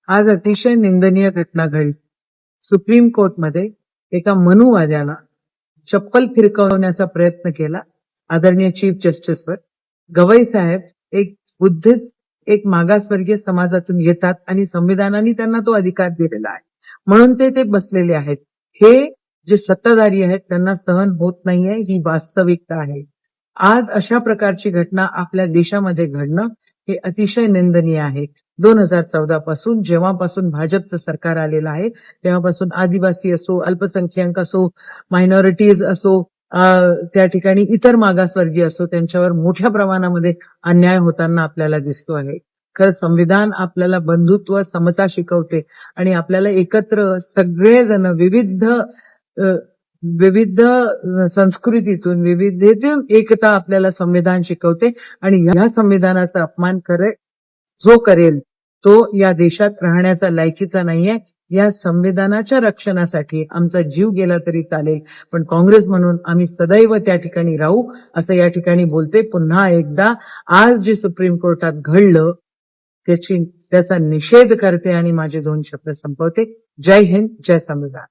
आज अतिशय निंदनीय घटना घडली. सुप्रीम कोर्टमध्ये एका मनुवाद्याला चप्पल फिरकवण्याचा प्रयत्न केला आदरणीय चीफ जस्टिसवर. गवई साहेब एक बुद्धिस्ट, एक मागासवर्गीय समाजातून येतात आणि संविधानाने त्यांना तो अधिकार दिलेला आहे, म्हणून ते बसलेले आहेत. हे जे सत्ताधारी आहेत त्यांना सहन होत नाहीये, ही वास्तविकता आहे. आज अशा प्रकारची घटना आपल्या देशामध्ये घडणं हे अतिशय निंदनीय आहे. 2014 पासून जेव्हापासून भाजपचं सरकार आलेलं आहे तेव्हापासून आदिवासी असो, अल्पसंख्याक असो, मायनॉरिटीज असो, त्या ठिकाणी इतर मागासवर्गीय असो, त्यांच्यावर मोठ्या प्रमाणामध्ये अन्याय होताना आपल्याला दिसतो आहे. खरं संविधान आपल्याला बंधुत्व, समता शिकवते आणि आपल्याला एकत्र सगळेजण विविध संस्कृतीतून, विविधतेतून एकता आपल्याला संविधान शिकवते आणि या संविधानाचा अपमान जो करेल तो या देशात राहण्याचा लायकीचा नाहीये. या संविधानाच्या रक्षणासाठी आमचा जीव गेला तरी चालेल, पण काँग्रेस म्हणून आम्ही सदैव त्या ठिकाणी राहू असं या ठिकाणी बोलते. पुन्हा एकदा आज जे सुप्रीम कोर्टात घडलं त्याचा निषेध करते आणि माझे 2 शब्द संपवते. जय हिंद, जय संविधान.